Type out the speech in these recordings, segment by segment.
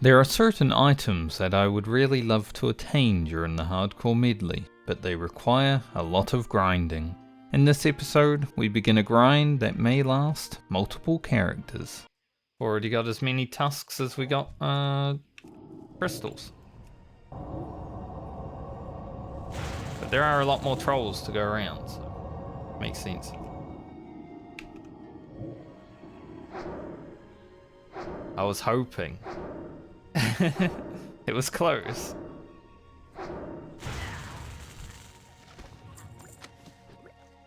There are certain items that I would really love to attain during the Hardcore Medley, but they require a lot of grinding. In this episode, we begin a grind that may last multiple characters. Already got as many tusks as we got crystals. But there are a lot more trolls to go around, so makes sense. I was hoping. It was close.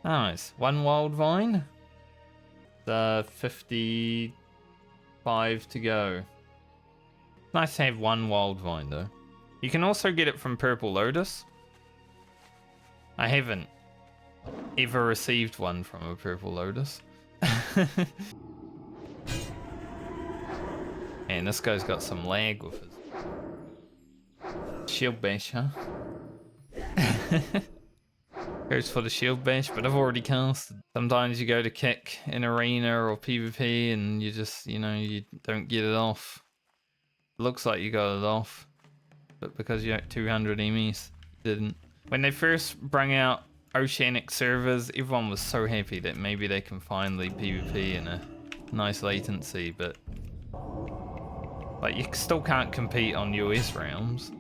Nice. One wild vine. 55 to go. Nice to have one wild vine though. You can also get it from Purple Lotus. I haven't ever received one from a Purple Lotus. And this guy's got some lag with his shield bash, huh? Goes for the shield bash, but I've already casted. Sometimes you go to kick in arena or PvP and you just, you don't get it off. It looks like you got it off, but because you had 200 EMs, you didn't. When they first brought out Oceanic servers, everyone was so happy that maybe they can finally PvP in a nice latency, but like you still can't compete on US realms.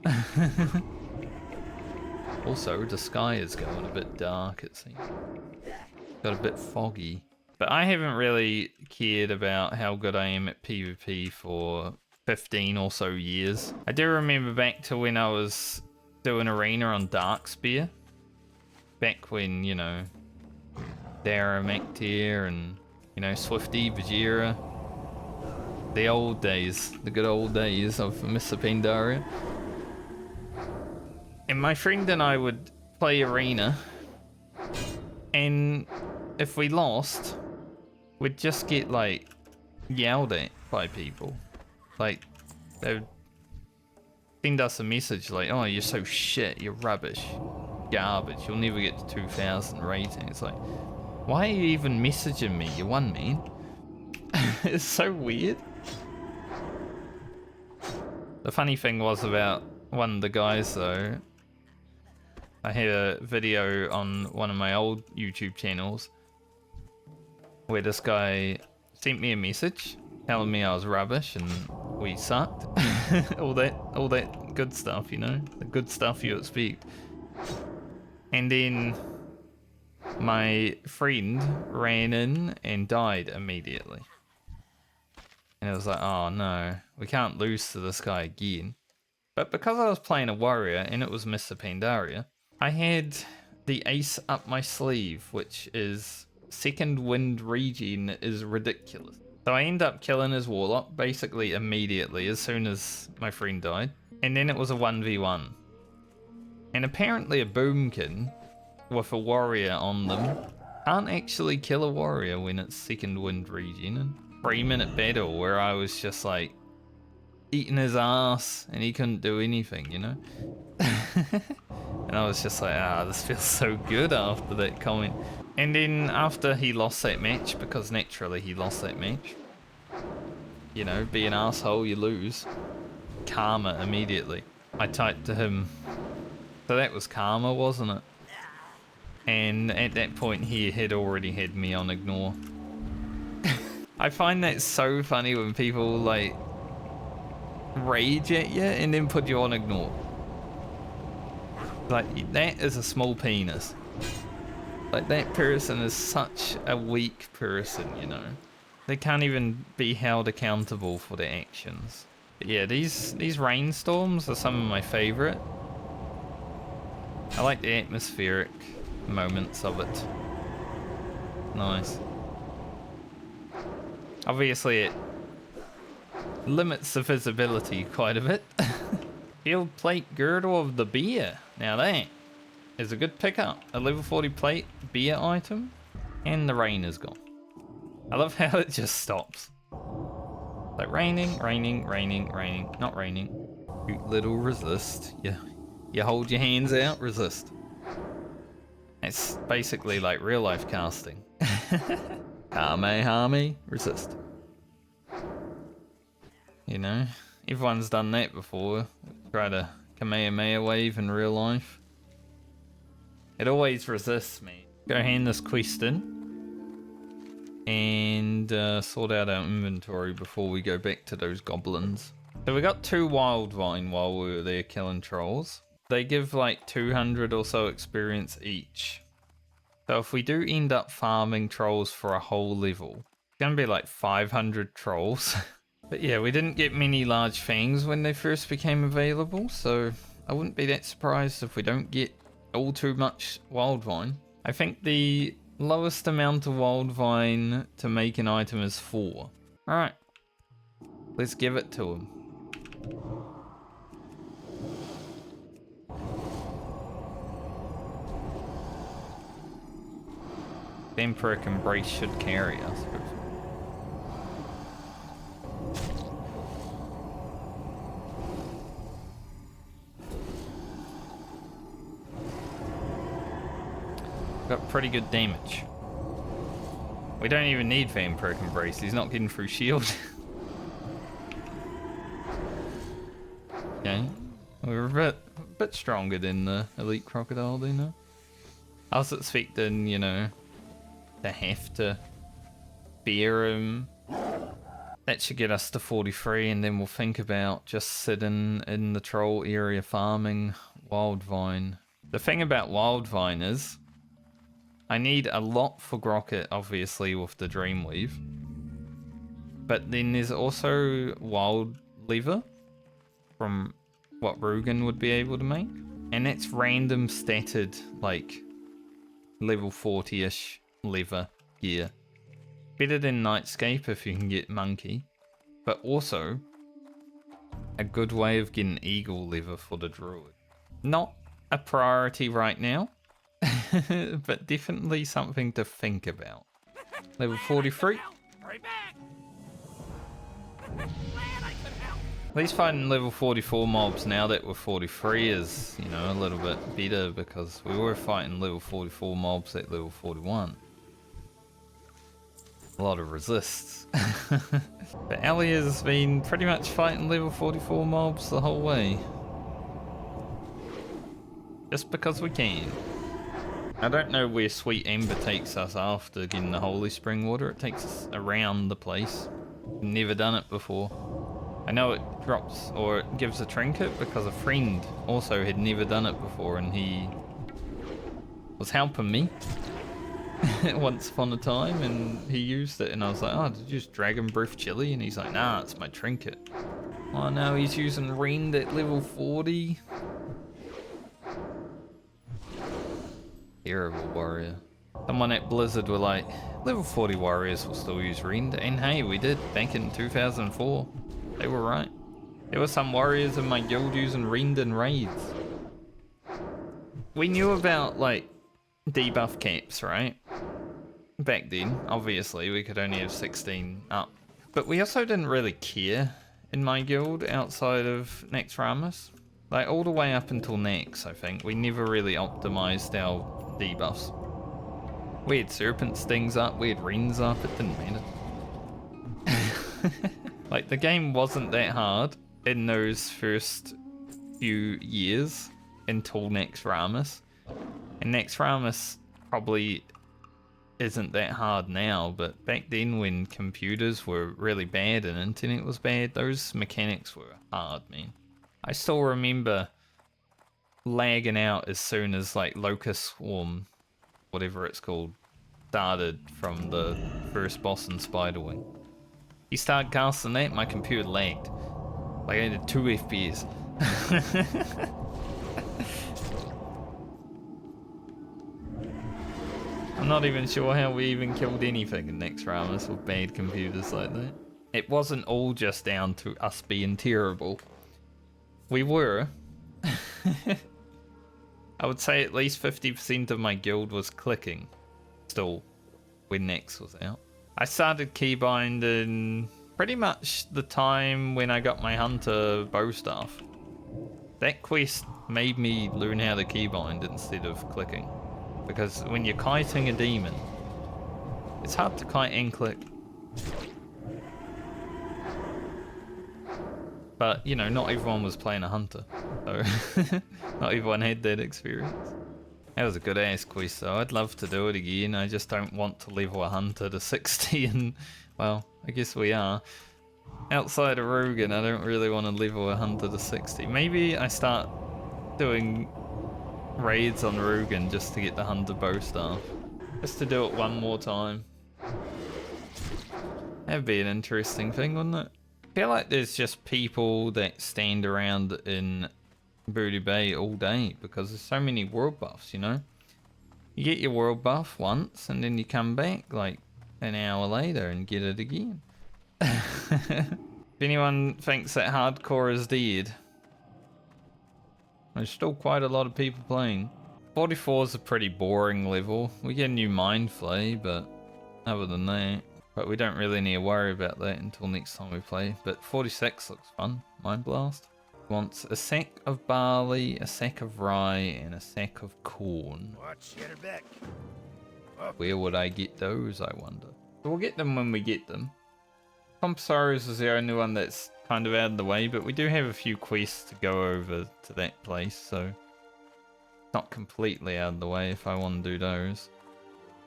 Also, the sky is going a bit dark, it seems. Got a bit foggy. But I haven't really cared about how good I am at PvP for 15 or so years. I do remember back to when I was doing arena on Darkspear. Back when, Dara Mactier and, Swifty, Vajira. The old days, the good old days of Mr. Pandaria. And my friend and I would play arena, and if we lost, we'd just get yelled at by people. Like, they'd send us a message like, "Oh, you're so shit, you're rubbish, garbage, you'll never get to 2,000 rating." It's like, why are you even messaging me? You won, man. It's so weird. The funny thing was about one of the guys though, I had a video on one of my old YouTube channels where this guy sent me a message telling me I was rubbish and we sucked. all that good stuff, the good stuff you expect. And then my friend ran in and died immediately. And it was like, oh no, we can't lose to this guy again. But because I was playing a warrior and it was Mr. Pandaria, I had the ace up my sleeve, which is second wind regen is ridiculous. So I end up killing his warlock basically immediately as soon as my friend died. And then it was a 1v1. And apparently a boomkin with a warrior on them can't actually kill a warrior when it's second wind regen. And 3-minute battle where I was just like eating his ass and he couldn't do anything, And I was just like, this feels so good after that comment. And then after he lost that match, because naturally he lost that match, be an asshole, you lose. Karma immediately. I typed to him, so that was karma, wasn't it? And at that point he had already had me on ignore. I find that so funny when people rage at you and then put you on ignore. Like, that is a small penis. Like, that person is such a weak person, They can't even be held accountable for their actions. But yeah, these rainstorms are some of my favorite. I like the atmospheric moments of it. Nice. Obviously it limits the visibility quite a bit. Shield plate girdle of the beer. Now that is a good pickup. A level 40 plate beer item. And the rain is gone. I love how it just stops. Like raining, raining, raining, raining, not raining. Cute little resist. You hold your hands out, resist. It's basically like real life casting. Kame, resist. Everyone's done that before. Try to Kamehameha wave in real life. It always resists me. Go hand this quest in. And sort out our inventory before we go back to those goblins. So we got 2 wild vine while we were there killing trolls. They give like 200 or so experience each. So if we do end up farming trolls for a whole level, it's gonna be like 500 trolls. But yeah, we didn't get many large fangs when they first became available, so I wouldn't be that surprised if we don't get all too much wild vine. I think the lowest amount of wild vine to make an item is 4. Alright, let's give it to him. Vampiric Embrace should carry us. Got pretty good damage. We don't even need Vampiric Embrace, he's not getting through shield. Okay, we're a bit stronger than the Elite Crocodile there now. I was expecting, you know, to have to bear him. That should get us to 43, and then we'll think about just sitting in the troll area farming wild vine. The thing about wild vine is, I need a lot for Grocket, obviously, with the Dreamweave. But then there's also wild lever from what Rugen would be able to make. And that's random statted, like, level 40-ish lever gear. Better than Nightscape if you can get Monkey. But also, a good way of getting Eagle lever for the Druid. Not a priority right now. But definitely something to think about. Level 43. At least fighting level 44 mobs now that we're 43 is, you know, a little bit better, because we were fighting level 44 mobs at level 41. A lot of resists. But Ellia's been pretty much fighting level 44 mobs the whole way. Just because we can. I don't know where Sweet Ember takes us after getting the Holy Spring water. It takes us around the place. Never done it before. I know it drops, or it gives a trinket, because a friend also had never done it before, and he was helping me once upon a time, and he used it, and I was like, oh, did you just Dragon Breath Chili? And he's like, nah, it's my trinket. Oh, now he's using Rend at level 40. Terrible warrior. Someone at Blizzard were like, level 40 warriors will still use Rend, and hey, we did back in 2004. They were right. There were some warriors in my guild using Rend and raids. We knew about, like, debuff caps, right? Back then, obviously, we could only have 16 up. But we also didn't really care in my guild outside of Naxxramas. Like, all the way up until Nax, I think. We never really optimized our debuffs. We had Serpent Stings up, we had Rends up, it didn't matter. Like, the game wasn't that hard in those first few years until Naxxramas. And Naxxramas probably isn't that hard now, but back then when computers were really bad and internet was bad, those mechanics were hard, man. I still remember lagging out as soon as, like, Locust Swarm, whatever it's called, started from the first boss in Spiderwing. You start casting that, my computer lagged. Like, I had 2 FPS. I'm not even sure how we even killed anything in Naxxramas with bad computers like that. It wasn't all just down to us being terrible. We were. I would say at least 50% of my guild was clicking still when Nax was out. I started keybinding pretty much the time when I got my hunter bow staff. That quest made me learn how to keybind instead of clicking. Because when you're kiting a demon, it's hard to kite and click. But, you know, not everyone was playing a hunter. So, not everyone had that experience. That was a good ass quest though. I'd love to do it again. I just don't want to level a hunter to 60 and, well, I guess we are. Outside of Rogan, I don't really want to level a hunter to 60. Maybe I start doing raids on Rogan just to get the hunter bow staff. Just to do it one more time. That'd be an interesting thing, wouldn't it? I feel like there's just people that stand around in Booty Bay all day because there's so many world buffs, you know? You get your world buff once and then you come back like an hour later and get it again. If anyone thinks that hardcore is dead, there's still quite a lot of people playing. 44 is a pretty boring level. We get a new Mind Flay, but other than that, but we don't really need to worry about that until next time we play. But 46 looks fun. Mind Blast. Wants a sack of barley, a sack of rye, and a sack of corn. Watch, get her back. Where would I get those, I wonder? We'll get them when we get them. Compsaros is the only one that's kind of out of the way, but we do have a few quests to go over to that place, so it's not completely out of the way if I want to do those.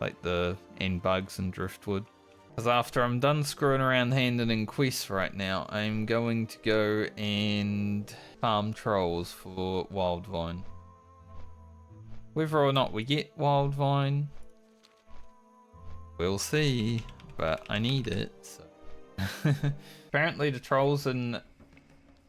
Like the end bugs and driftwood. Because after I'm done screwing around handing in quests right now, I'm going to go and farm trolls for Wildvine. Whether or not we get Wildvine, we'll see, but I need it, so. Apparently the trolls in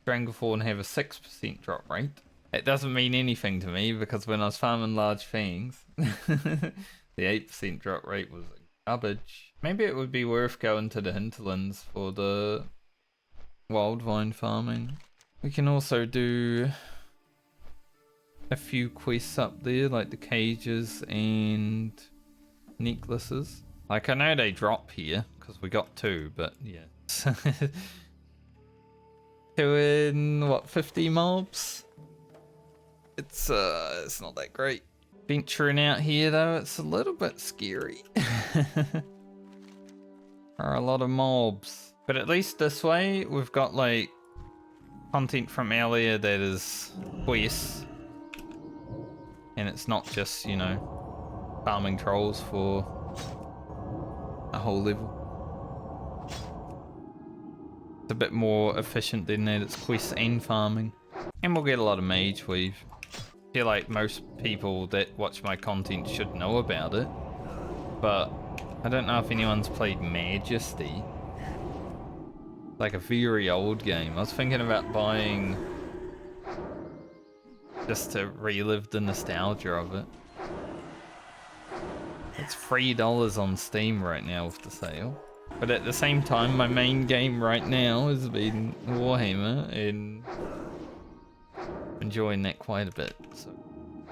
Stranglethorn have a 6% drop rate. It doesn't mean anything to me because when I was farming large fangs, the 8% drop rate was garbage. Maybe it would be worth going to the hinterlands for the Wildvine farming. We can also do a few quests up there, like the cages and necklaces. Like, I know they drop here, because we got 2, but yeah. 2 in, what, 50 mobs? It's not that great. Venturing out here, though, it's a little bit scary. There are a lot of mobs. But at least this way, we've got, like, content from Ellia that is quests. And it's not just, you know, farming trolls for a whole level. It's a bit more efficient than that. It's quests and farming. And we'll get a lot of mage weave. I feel like most people that watch my content should know about it. But I don't know if anyone's played Majesty. Like a very old game. I was thinking about buying just to relive the nostalgia of it. It's $3 on Steam right now with the sale. But at the same time, my main game right now has been Warhammer, and enjoying that quite a bit. So,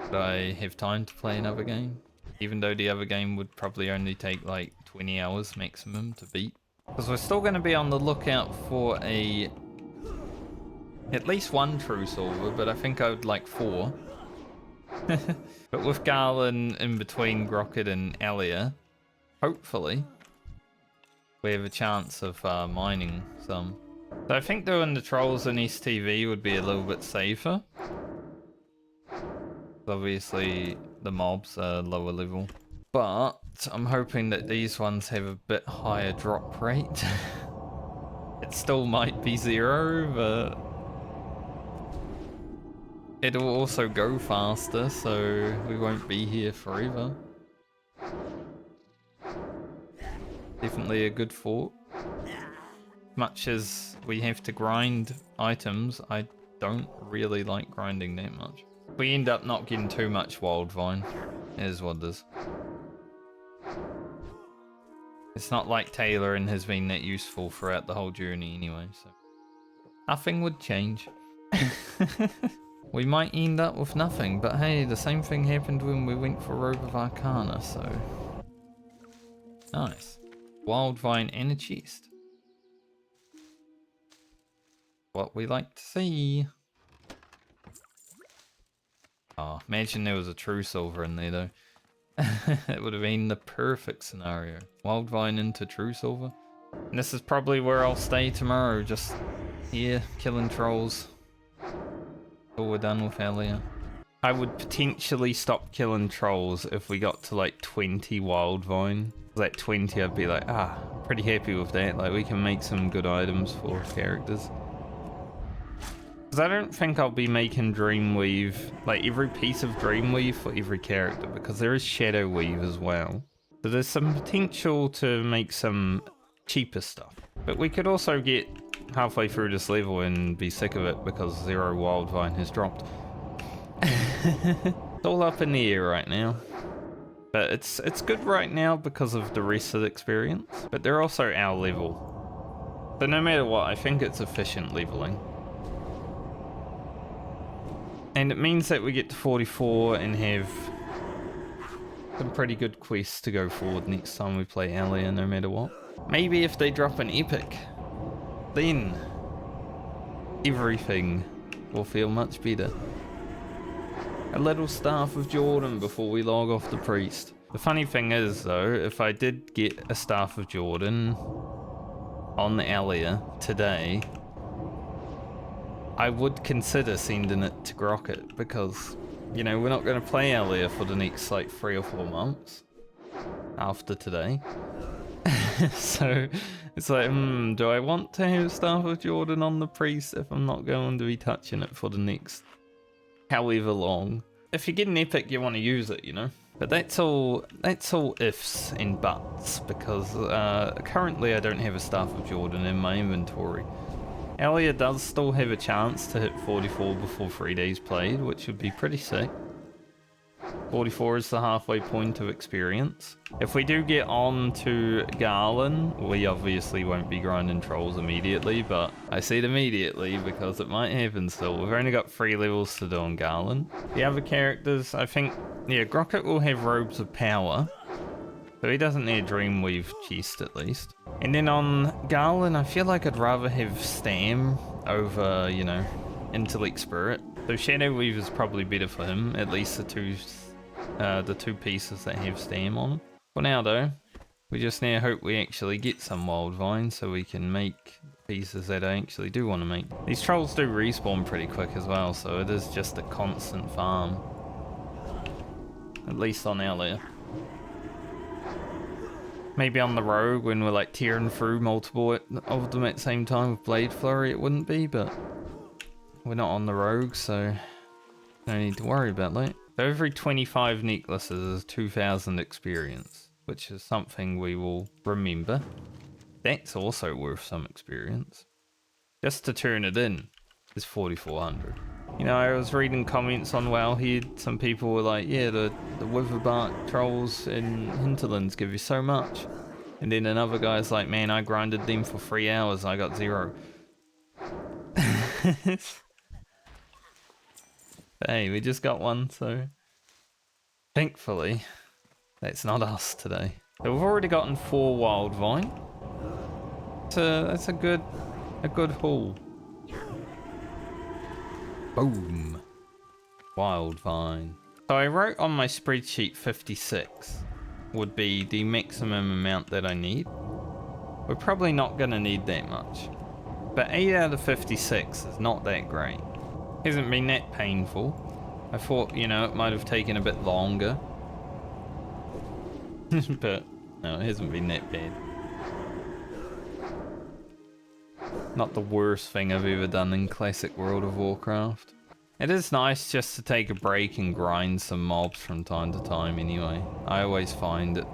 would I have time to play another game? Even though the other game would probably only take like 20 hours maximum to beat. Because we're still going to be on the lookout for at least one true silver, but I think I would like 4. But with Garland in between Grocket and Ellia, hopefully we have a chance of mining some. So I think doing the trolls in STV would be a little bit safer. Obviously the mobs are lower level. But I'm hoping that these ones have a bit higher drop rate. It still might be 0, but it'll also go faster, so we won't be here forever. Definitely a good fort. Much as we have to grind items, I don't really like grinding that much. We end up not getting too much Wildvine, is what it is. It's not like Tailoring has been that useful throughout the whole journey anyway, so nothing would change. We might end up with nothing, but hey, the same thing happened when we went for Robe of Arcana, so nice. Wildvine and a chest. What we like to see. Oh, imagine there was a true silver in there though. It would have been the perfect scenario. Wildvine into true silver. And this is probably where I'll stay tomorrow, just here, killing trolls. Till we're done with Ellia. I would potentially stop killing trolls if we got to like 20 Wildvine. At 20 I'd be like, pretty happy with that. Like, we can make some good items for characters. Because I don't think I'll be making Dreamweave, like every piece of Dreamweave for every character, because there is Shadow Weave as well. So there's some potential to make some cheaper stuff. But we could also get halfway through this level and be sick of it because 0 Wildvine has dropped. It's all up in the air right now. But it's good right now because of the rest of the experience. But they're also our level. So no matter what, I think it's efficient leveling. And it means that we get to 44 and have some pretty good quests to go forward next time we play Ellia, no matter what. Maybe if they drop an epic, then everything will feel much better. A little Staff of Jordan before we log off the Priest. The funny thing is though, if I did get a Staff of Jordan on Ellia today, I would consider sending it to Grocket because, you know, we're not going to play Ellia for the next like 3 or 4 months after today. So it's like, do I want to have Staff of Jordan on the Priest if I'm not going to be touching it for the next however long? If you get an epic, you want to use it, you know. But that's all ifs and buts because currently I don't have a Staff of Jordan in my inventory. Ellia does still have a chance to hit 44 before 3 days played, which would be pretty sick. 44 is the halfway point of experience. If we do get on to Garland, we obviously won't be grinding trolls immediately, but I said immediately because it might happen still. We've only got 3 levels to do on Garland. The other characters, I think, yeah, Grocket will have Robes of Power, so he doesn't need a Dreamweave chest at least. And then on Garland, I feel like I'd rather have Stam over, you know, Intellect Spirit. So Shadow Weave is probably better for him, at least the two pieces that have Stam on them. For now though, we just now hope we actually get some Wildvine so we can make pieces that I actually do want to make. These trolls do respawn pretty quick as well, so it is just a constant farm. At least on Ellia. Maybe on the rogue when we're like tearing through multiple of them at the same time with Blade Flurry it wouldn't be, but we're not on the rogue, so no need to worry about that. So every 25 necklaces is 2,000 experience, which is something we will remember. That's also worth some experience. Just to turn it in is 4,400. You know, I was reading comments on Wowhead, some people were like, yeah, the Witherbark trolls in Hinterlands give you so much. And then another guy's like, man, I grinded them for 3 hours, I got 0. Hey, we just got one, so thankfully that's not us today. So we've already gotten 4 Wildvine. That's a good haul. Boom. Wildvine. So I wrote on my spreadsheet 56 would be the maximum amount that I need. We're probably not going to need that much. But 8 out of 56 is not that great. Hasn't been that painful. I thought, you know, it might have taken a bit longer. But no, it hasn't been that bad. Not the worst thing I've ever done in classic World of Warcraft. It is nice just to take a break and grind some mobs from time to time anyway. I always find it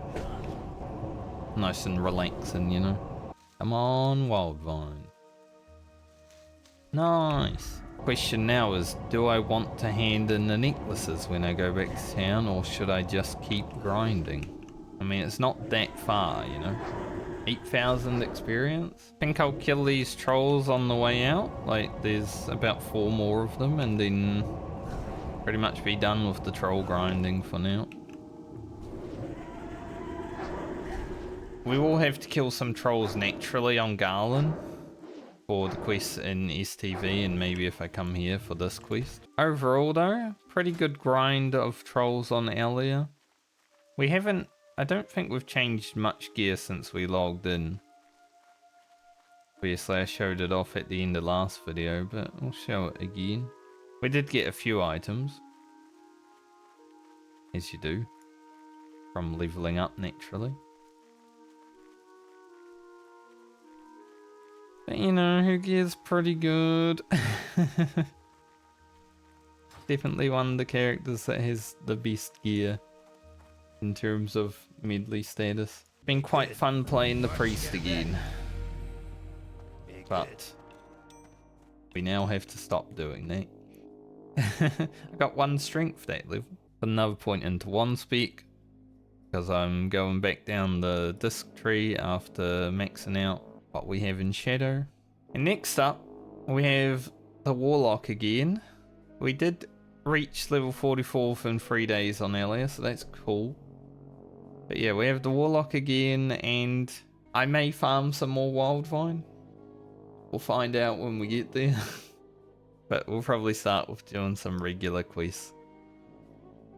nice and relaxing, you know. Come on, Wildvine. Nice. Question now is, do I want to hand in the necklaces when I go back to town, or should I just keep grinding? I mean, it's not that far, you know. 8,000 experience. I think I'll kill these trolls on the way out. Like, there's about 4 more of them, and then pretty much be done with the troll grinding for now. We will have to kill some trolls naturally on Garland for the quest in STV, and maybe if I come here for this quest. Overall though, pretty good grind of trolls on Ellia. We haven't, I don't think we've changed much gear since we logged in. Obviously I showed it off at the end of last video, but I'll show it again. We did get a few items, as you do, from leveling up naturally. But you know, who gear's pretty good. Definitely one of the characters that has the best gear in terms of medley status. Been quite fun playing the priest again. But we now have to stop doing that. I got 1 strength that level. Another point into 1 spec, because I'm going back down the disc tree after maxing out what we have in Shadow. And next up, we have the Warlock again. We did reach level 44 in 3 days on Ellia, so that's cool. But yeah, we have the Warlock again, and I may farm some more Wildvine. We'll find out when we get there. But we'll probably start with doing some regular quests.